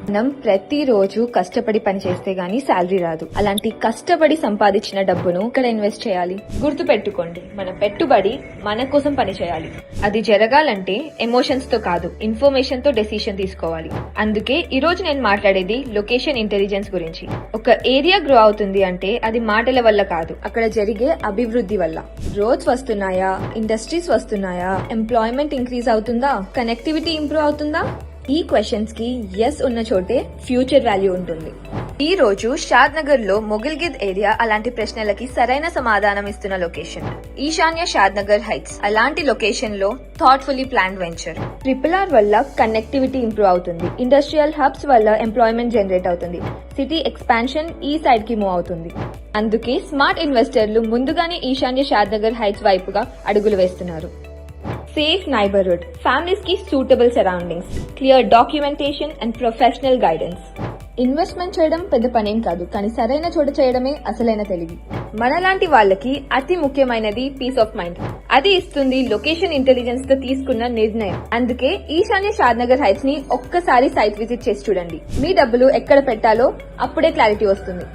మనం ప్రతిరోజు కష్టపడి పని చేస్తే గానీ శాలరీ రాదు. అలాంటి కష్టపడి సంపాదించిన డబ్బును ఇక్కడ ఇన్వెస్ట్ చేయాలి. గుర్తు పెట్టుకోండి, మన పెట్టుబడి మన కోసం పని చేయాలి. అది జరగాలంటే ఎమోషన్స్ తో కాదు, ఇన్ఫర్మేషన్ తో డెసిషన్ తీసుకోవాలి. అందుకే ఈ రోజు నేను మాట్లాడేది లొకేషన్ ఇంటెలిజెన్స్ గురించి. ఒక ఏరియా గ్రో అవుతుంది అంటే అది మాటల వల్ల కాదు, అక్కడ జరిగే అభివృద్ధి వల్ల. రోడ్స్ వస్తున్నాయా, ఇండస్ట్రీస్ వస్తున్నాయా, ఎంప్లాయ్మెంట్ ఇంక్రీజ్ అవుతుందా, కనెక్టివిటీ ఇంప్రూవ్ అవుతుందా? ఈ క్వశ్చన్స్ కి ఎస్ ఉన్న చోటే ఫ్యూచర్ వాల్యూ ఉంటుంది. ఈ రోజు షాద్ నగర్ లో మొగిల్గిద్ ఏరియా అలాంటి ప్రశ్నలకి సరైన సమాధానం ఇస్తున్న లొకేషన్. ఈశాన్య షాద్ నగర్ హైట్స్ అలాంటి లొకేషన్ లో థాట్ఫుల్లీ ప్లాన్డ్ వెంచర్. RRR వల్ల కనెక్టివిటీ ఇంప్రూవ్ అవుతుంది, ఇండస్ట్రియల్ హబ్స్ వల్ల ఎంప్లాయ్మెంట్ జనరేట్ అవుతుంది, సిటీ ఎక్స్పాన్షన్ ఈ సైడ్ కి మూవ్ అవుతుంది. అందుకే స్మార్ట్ ఇన్వెస్టర్లు ముందుగానే ఈశాన్య షాద్ నగర్ హైట్స్ వైపుగా అడుగులు వేస్తున్నారు. సేఫ్ నైబర్హుడ్, ఫ్యామిలీస్ కి suitable surroundings, clear documentation and professional guidance. Investment చేయడం పెద్ద పనేం కాదు, కానీ సరైన చోట చేయడమే అసలైన తెలివి. మనలాంటి వాళ్ళకి అతి ముఖ్యమైనది పీస్ ఆఫ్ మైండ్. అది ఇస్తుంది లొకేషన్ ఇంటెలిజెన్స్ తో తీసుకున్న నిర్ణయం. అందుకే ఈశాన్య షాద్ నగర్ హైట్స్ ని ఒక్కసారి సైట్ విజిట్ చేసి చూడండి. మీ డబ్బులు ఎక్కడ పెట్టాలో అప్పుడే క్లారిటీ వస్తుంది.